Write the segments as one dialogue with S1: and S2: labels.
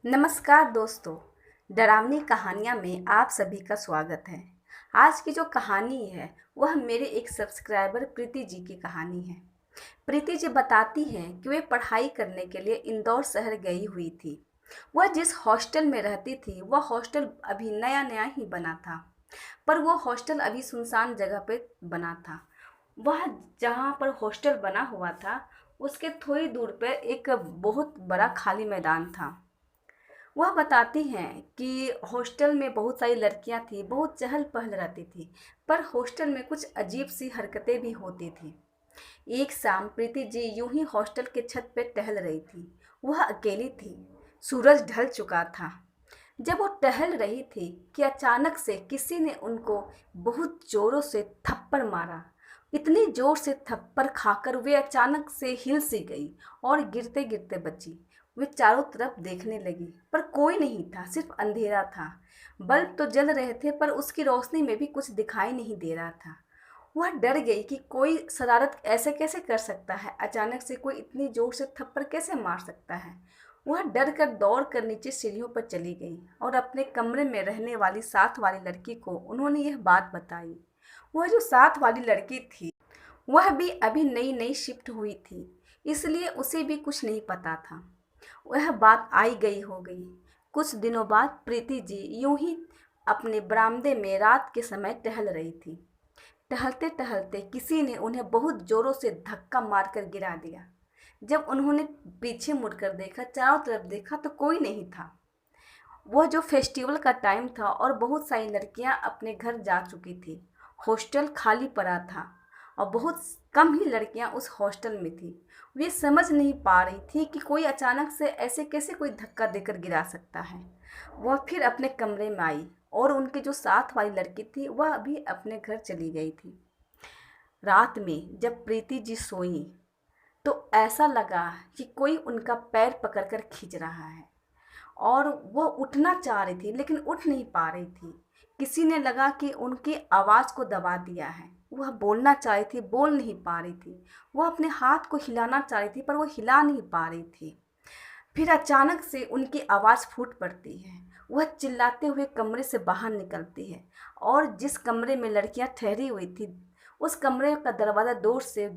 S1: नमस्कार दोस्तों। डरावनी कहानियाँ में आप सभी का स्वागत है। आज की जो कहानी है वह मेरे एक सब्सक्राइबर प्रीति जी की कहानी है। प्रीति जी बताती हैं कि वे पढ़ाई करने के लिए इंदौर शहर गई हुई थी। वह जिस हॉस्टल में रहती थी वह हॉस्टल अभी नया नया ही बना था, पर वह हॉस्टल अभी सुनसान जगह पे बना था। वह जहाँ पर हॉस्टल बना हुआ था उसके थोड़ी दूर पर एक बहुत बड़ा खाली मैदान था। वह बताती हैं कि हॉस्टल में बहुत सारी लड़कियां थी, बहुत चहल पहल रहती थी, पर हॉस्टल में कुछ अजीब सी हरकतें भी होती थी। एक शाम प्रीति जी यूं ही हॉस्टल के छत पर टहल रही थी। वह अकेली थी। सूरज ढल चुका था। जब वो टहल रही थी कि अचानक से किसी ने उनको बहुत जोरों से थप्पड़ मारा। इतनी जोर से थप्पड़ खाकर वे अचानक से हिल सी गई और गिरते गिरते बची। वे चारों तरफ देखने लगी, पर कोई नहीं था, सिर्फ अंधेरा था। बल्ब तो जल रहे थे पर उसकी रोशनी में भी कुछ दिखाई नहीं दे रहा था। वह डर गई कि कोई शरारत ऐसे कैसे कर सकता है, अचानक से कोई इतनी जोर से थप्पड़ कैसे मार सकता है। वह डर कर दौड़ कर नीचे सीढ़ियों पर चली गई और अपने कमरे में रहने वाली साथ वाली लड़की को उन्होंने यह बात बताई। वह जो साथ वाली लड़की थी वह भी अभी नई नई शिफ्ट हुई थी, इसलिए उसे भी कुछ नहीं पता था। वह बात आई गई हो गई। कुछ दिनों बाद प्रीति जी यूं ही अपने बरामदे में रात के समय टहल रही थी। टहलते टहलते किसी ने उन्हें बहुत जोरों से धक्का मारकर गिरा दिया। जब उन्होंने पीछे मुड़कर देखा, चारों तरफ देखा तो कोई नहीं था। वह जो फेस्टिवल का टाइम था और बहुत सारी लड़कियां अपने घर जा चुकी थी। हॉस्टल खाली पड़ा था और बहुत कम ही लड़कियां उस हॉस्टल में थी। वे समझ नहीं पा रही थी कि कोई अचानक से ऐसे कैसे कोई धक्का देकर गिरा सकता है। वह फिर अपने कमरे में आई और उनकी जो साथ वाली लड़की थी वह अभी अपने घर चली गई थी। रात में जब प्रीति जी सोई तो ऐसा लगा कि कोई उनका पैर पकड़कर खींच रहा है और वो उठना चाह रही थी लेकिन उठ नहीं पा रही थी। किसी ने लगा कि उनकी आवाज़ को दबा दिया है। वह बोलना चाह रही थी, बोल नहीं पा रही थी। वह अपने हाथ को हिलाना चाह रही थी पर वो हिला नहीं पा रही थी। फिर अचानक से उनकी आवाज़ फूट पड़ती है। वह चिल्लाते हुए कमरे से बाहर निकलती है और जिस कमरे में लड़कियां ठहरी हुई थी उस कमरे का दरवाज़ा जोर से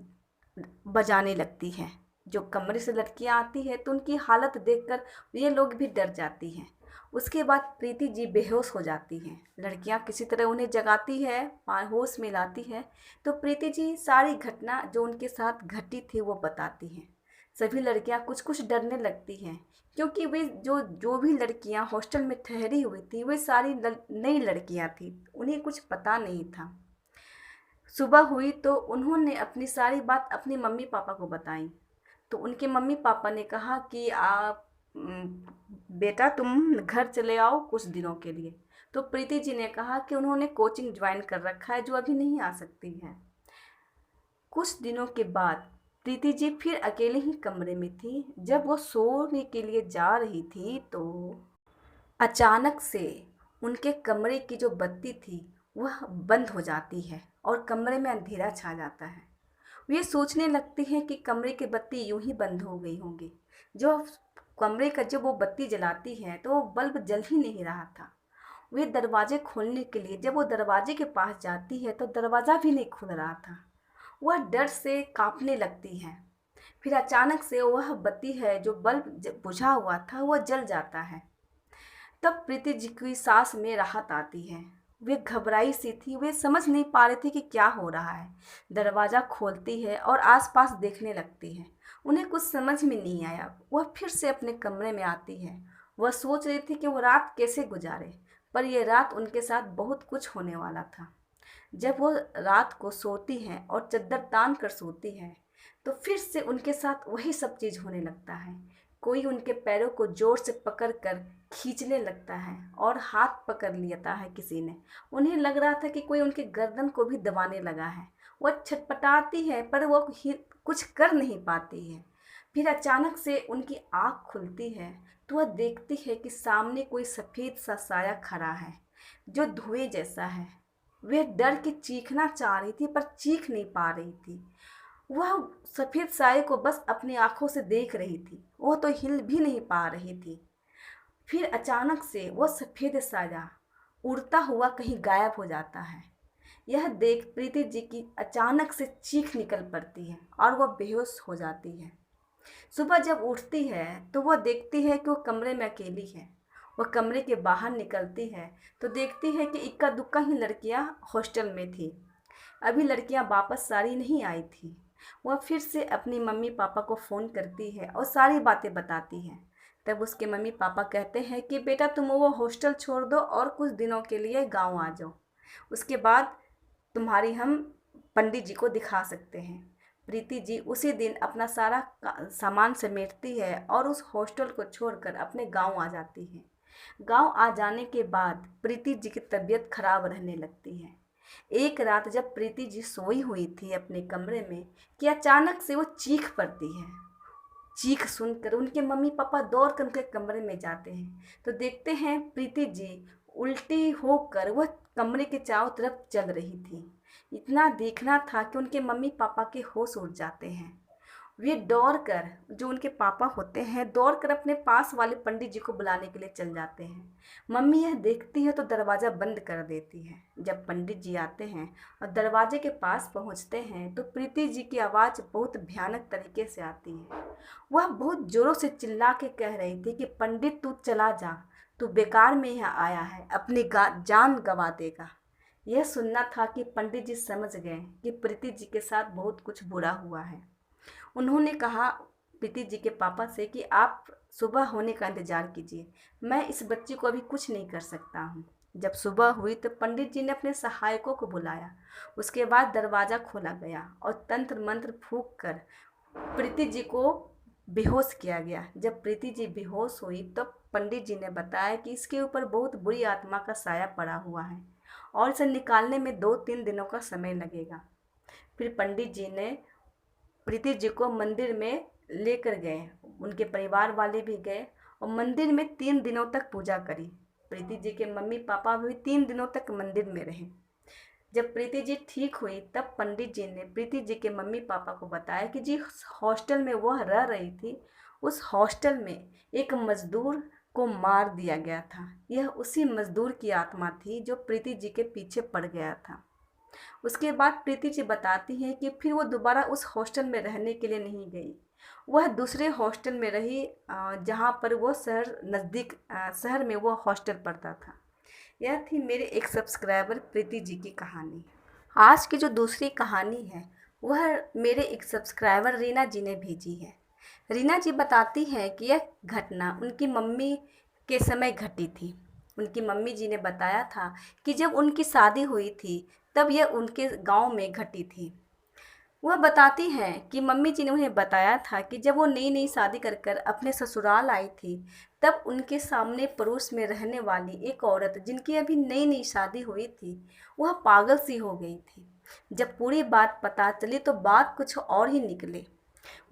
S1: बजाने लगती है। जो कमरे से लड़कियां आती है तो उनकी हालत देखकर ये लोग भी डर जाती हैं। उसके बाद प्रीति जी बेहोश हो जाती हैं। लड़कियां किसी तरह उन्हें जगाती है, होश में लाती है, तो प्रीति जी सारी घटना जो उनके साथ घटी थी वो बताती हैं। सभी लड़कियां कुछ कुछ डरने लगती हैं, क्योंकि वे जो जो भी लड़कियां हॉस्टल में ठहरी हुई थी वे सारी नई लड़कियां थी, उन्हें कुछ पता नहीं था। सुबह हुई तो उन्होंने अपनी सारी बात अपनी मम्मी पापा को बताई। तो उनके मम्मी पापा ने कहा कि आप बेटा तुम घर चले आओ कुछ दिनों के लिए। तो प्रीति जी ने कहा कि उन्होंने कोचिंग ज्वाइन कर रखा है जो अभी नहीं आ सकती है। कुछ दिनों के बाद प्रीति जी फिर अकेले ही कमरे में थी। जब वो सोने के लिए जा रही थी तो अचानक से उनके कमरे की जो बत्ती थी वह बंद हो जाती है और कमरे में अंधेरा छा जाता है। वे सोचने लगती हैं कि कमरे की बत्ती यूं ही बंद हो गई होंगी। जो कमरे का जब वो बत्ती जलाती है तो वो बल्ब जल ही नहीं रहा था। वे दरवाजे खोलने के लिए जब वो दरवाजे के पास जाती है तो दरवाज़ा भी नहीं खुल रहा था। वह डर से कांपने लगती है। फिर अचानक से वह बत्ती है जो बल्ब बुझा हुआ था वह जल जाता है। तब प्रीति जी की सांस में राहत आती है। वे घबराई सी थी, वे समझ नहीं पा रही थी कि क्या हो रहा है। दरवाज़ा खोलती है और आसपास देखने लगती है। उन्हें कुछ समझ में नहीं आया। वह फिर से अपने कमरे में आती है। वह सोच रही थी कि वो रात कैसे गुजारे, पर यह रात उनके साथ बहुत कुछ होने वाला था। जब वो रात को सोती हैं और चद्दर तान कर सोती हैं तो फिर से उनके साथ वही सब चीज़ होने लगता है। कोई उनके पैरों को जोर से पकड़ कर खींचने लगता है और हाथ पकड़ लेता है किसी ने। उन्हें लग रहा था कि कोई उनके गर्दन को भी दबाने लगा है। वह छटपटाती है पर वो कुछ कर नहीं पाती है। फिर अचानक से उनकी आँख खुलती है तो वह देखती है कि सामने कोई सफ़ेद सा साया खड़ा है जो धुएं जैसा है। वह डर के चीखना चाह रही थी पर चीख नहीं पा रही थी। वह सफ़ेद साये को बस अपनी आंखों से देख रही थी, वह तो हिल भी नहीं पा रही थी। फिर अचानक से वो सफ़ेद साया उड़ता हुआ कहीं गायब हो जाता है। यह देख प्रीति जी की अचानक से चीख निकल पड़ती है और वह बेहोश हो जाती है। सुबह जब उठती है तो वह देखती है कि वो कमरे में अकेली है। वह कमरे के बाहर निकलती है तो देखती है कि इक्का दुक्का ही लड़कियां हॉस्टल में थी। अभी लड़कियां वापस सारी नहीं आई थी। वह फिर से अपनी मम्मी पापा को फ़ोन करती है और सारी बातें बताती है। तब उसके मम्मी पापा कहते हैं कि बेटा तुम वो हॉस्टल छोड़ दो और कुछ दिनों के लिए गांव आ जाओ, उसके बाद तुम्हारी हम पंडित जी को दिखा सकते हैं। प्रीति जी उसी दिन अपना सारा सामान समेटती है और उस हॉस्टल को छोड़कर अपने गांव आ जाती है। गांव आ जाने के बाद प्रीति जी की तबीयत खराब रहने लगती है। एक रात जब प्रीति जी सोई हुई थी अपने कमरे में कि अचानक से वो चीख पड़ती है। चीख सुनकर उनके मम्मी पापा दौड़ कर उनके कमरे में जाते हैं तो देखते हैं प्रीति जी उल्टी होकर वह कमरे के चारों तरफ चल रही थी। इतना देखना था कि उनके मम्मी पापा के होश उड़ जाते हैं। वे दौड़ कर, जो उनके पापा होते हैं, दौड़ कर अपने पास वाले पंडित जी को बुलाने के लिए चल जाते हैं। मम्मी यह देखती है तो दरवाज़ा बंद कर देती है। जब पंडित जी आते हैं और दरवाजे के पास पहुंचते हैं तो प्रीति जी की आवाज़ बहुत भयानक तरीके से आती है। वह बहुत ज़ोरों से चिल्ला के कह रही थी कि पंडित तू चला जा, तू बेकार में यहाँ आया है, अपनी जान गंवा देगा। यह सुनना था कि पंडित जी समझ गए कि प्रीति जी के साथ बहुत कुछ बुरा हुआ है। उन्होंने कहा प्रीति जी के पापा से कि आप सुबह होने का इंतज़ार कीजिए, मैं इस बच्ची को अभी कुछ नहीं कर सकता हूँ। जब सुबह हुई तो पंडित जी ने अपने सहायकों को बुलाया। उसके बाद दरवाज़ा खोला गया और तंत्र मंत्र फूंक कर प्रीति जी को बेहोश किया गया। जब प्रीति जी बेहोश हुई तो पंडित जी ने बताया कि इसके ऊपर बहुत बुरी आत्मा का साया पड़ा हुआ है और इसे निकालने में 2-3 दिनों का समय लगेगा। फिर पंडित जी ने प्रीति जी को मंदिर में लेकर गए। उनके परिवार वाले भी गए और मंदिर में 3 दिनों तक पूजा करी। प्रीति जी के मम्मी पापा भी 3 दिनों तक मंदिर में रहे। जब प्रीति जी ठीक हुई तब पंडित जी ने प्रीति जी के मम्मी पापा को बताया कि जी हॉस्टल में वह रह रही थी, उस हॉस्टल में एक मजदूर को मार दिया गया था। यह उसी मजदूर की आत्मा थी जो प्रीति जी के पीछे पड़ गया था। उसके बाद प्रीति जी बताती हैं कि फिर वो दोबारा उस हॉस्टल में रहने के लिए नहीं गई। वह दूसरे हॉस्टल में रही जहाँ पर वो शहर में वो हॉस्टल पड़ता था। यह थी मेरे एक सब्सक्राइबर प्रीति जी की कहानी। आज की जो दूसरी कहानी है वह मेरे एक सब्सक्राइबर रीना जी ने भेजी है। रीना जी बताती हैं कि यह घटना उनकी मम्मी के समय घटी थी। उनकी मम्मी जी ने बताया था कि जब उनकी शादी हुई थी तब यह उनके गांव में घटी थी। वह बताती हैं कि मम्मी जी ने उन्हें बताया था कि जब वो नई नई शादी कर कर अपने ससुराल आई थी तब उनके सामने पड़ोस में रहने वाली एक औरत जिनकी अभी नई नई शादी हुई थी वह पागल सी हो गई थी। जब पूरी बात पता चली तो बात कुछ और ही निकले।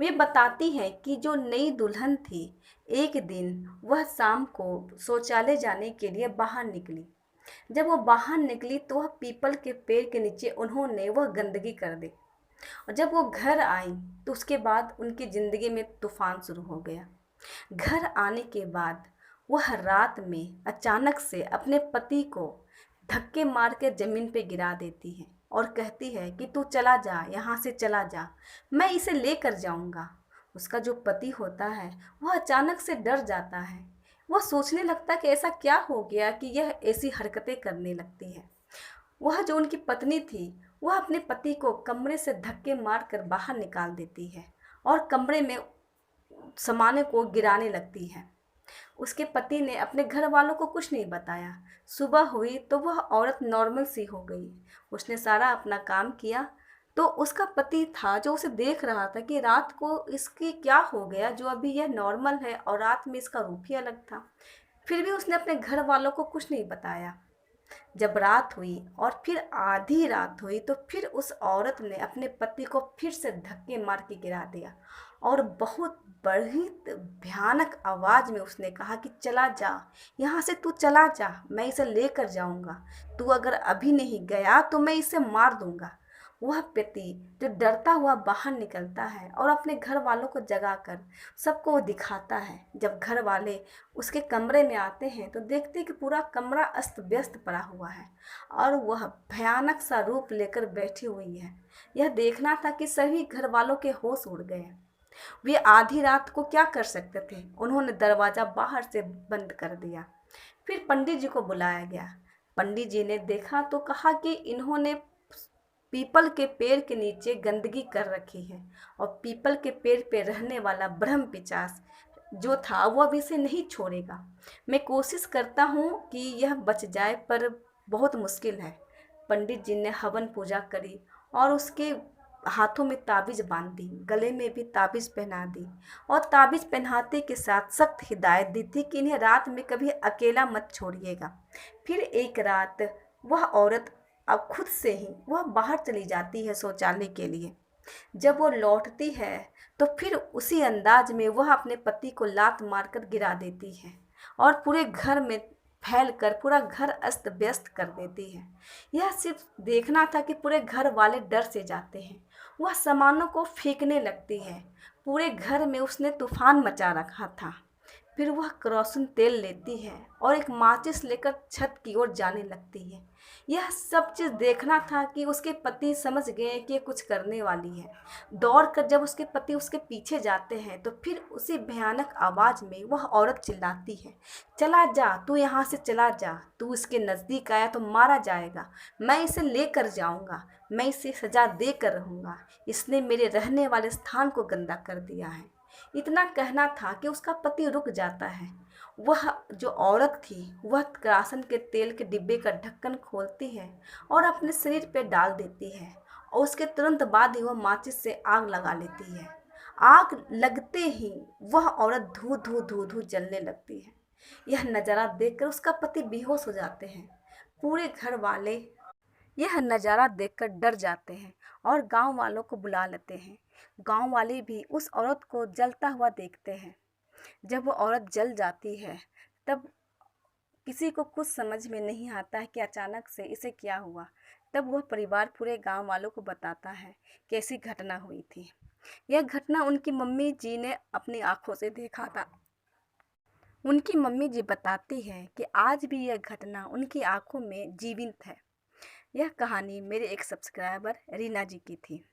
S1: वे बताती हैं कि जो नई दुल्हन थी, एक दिन वह शाम को शौचालय जाने के लिए बाहर निकली। जब वो बाहर निकली तो वह पीपल के पेड़ के नीचे उन्होंने वह गंदगी कर दी और जब वो घर आई तो उसके बाद उनकी ज़िंदगी में तूफान शुरू हो गया। घर आने के बाद वह रात में अचानक से अपने पति को धक्के मार के ज़मीन पे गिरा देती है और कहती है कि तू चला जा, यहाँ से चला जा, मैं इसे लेकर जाऊँगा। उसका जो पति होता है वह अचानक से डर जाता है। वह सोचने लगता है कि ऐसा क्या हो गया कि यह ऐसी हरकतें करने लगती है। वह जो उनकी पत्नी थी वह अपने पति को कमरे से धक्के मारकर बाहर निकाल देती है और कमरे में सामान को गिराने लगती है। उसके पति ने अपने घर वालों को कुछ नहीं बताया। सुबह हुई तो वह औरत नॉर्मल सी हो गई। उसने सारा अपना काम किया तो उसका पति था जो उसे देख रहा था कि रात को इसकी क्या हो गया जो अभी यह नॉर्मल है और रात में इसका रूप ही अलग था। फिर भी उसने अपने घर वालों को कुछ नहीं बताया। जब रात हुई और फिर आधी रात हुई तो फिर उस औरत ने अपने पति को फिर से धक्के मार के गिरा दिया और बहुत बड़ी भयानक आवाज़ में उसने कहा कि चला जा, यहाँ से तू चला जा, मैं इसे लेकर जाऊँगा, तू अगर अभी नहीं गया तो मैं इसे मार दूँगा। वह पति जो डरता हुआ बाहर निकलता है और अपने घर वालों को जगाकर सबको वो दिखाता है। जब घर वाले उसके कमरे में आते हैं तो देखते हैं कि पूरा कमरा अस्त व्यस्त पड़ा हुआ है और वह भयानक सा रूप लेकर बैठी हुई है। यह देखना था कि सभी घर वालों के होश उड़ गए। वे आधी रात को क्या कर सकते थे, उन्होंने दरवाज़ा बाहर से बंद कर दिया। फिर पंडित जी को बुलाया गया। पंडित जी ने देखा तो कहा कि इन्होंने पीपल के पेड़ के नीचे गंदगी कर रखी है और पीपल के पेड़ पे रहने वाला ब्रह्म पिशाच जो था वह अब इसे नहीं छोड़ेगा। मैं कोशिश करता हूँ कि यह बच जाए पर बहुत मुश्किल है। पंडित जी ने हवन पूजा करी और उसके हाथों में ताबीज़ बांध दी, गले में भी ताबीज़ पहना दी और ताबीज़ पहनाते के साथ सख्त हिदायत दी थी कि इन्हें रात में कभी अकेला मत छोड़िएगा। फिर एक रात वह औरत अब खुद से ही वह बाहर चली जाती है शौचालय के लिए। जब वो लौटती है तो फिर उसी अंदाज में वह अपने पति को लात मारकर गिरा देती है और पूरे घर में फैल कर पूरा घर अस्त व्यस्त कर देती है। यह सिर्फ देखना था कि पूरे घर वाले डर से जाते हैं। वह सामानों को फेंकने लगती है। पूरे घर में उसने तूफान मचा रखा था। फिर वह केरोसिन तेल लेती है और एक माचिस लेकर छत की ओर जाने लगती है। यह सब चीज़ देखना था कि उसके पति समझ गए कि ये कुछ करने वाली है। दौड़कर जब उसके पति उसके पीछे जाते हैं तो फिर उसी भयानक आवाज़ में वह औरत चिल्लाती है, चला जा, तू यहाँ से चला जा, तू इसके नज़दीक आया तो मारा जाएगा। मैं इसे लेकर जाऊँगा, मैं इसे सज़ा देकर रहूँगा। इसने मेरे रहने वाले स्थान को गंदा कर दिया है। इतना कहना था कि उसका पति रुक जाता है। वह जो औरत थी वह किरासन के तेल के डिब्बे का ढक्कन खोलती है और अपने शरीर पे डाल देती है और उसके तुरंत बाद ही वह माचिस से आग लगा लेती है। आग लगते ही वह औरत धू धू धू धू जलने लगती है। यह नज़ारा देखकर उसका पति बेहोश हो जाते हैं। पूरे घर वाले यह नज़ारा देखकर डर जाते हैं और गांव वालों को बुला लेते हैं। गांव वाले भी उस औरत को जलता हुआ देखते हैं। जब वो औरत जल जाती है तब किसी को कुछ समझ में नहीं आता है कि अचानक से इसे क्या हुआ। तब वह परिवार पूरे गांव वालों को बताता है कि ऐसी घटना हुई थी। यह घटना उनकी मम्मी जी ने अपनी आंखों से देखा था। उनकी मम्मी जी बताती है कि आज भी यह घटना उनकी आंखों में जीवित है। यह कहानी मेरे एक सब्सक्राइबर रीना जी की थी।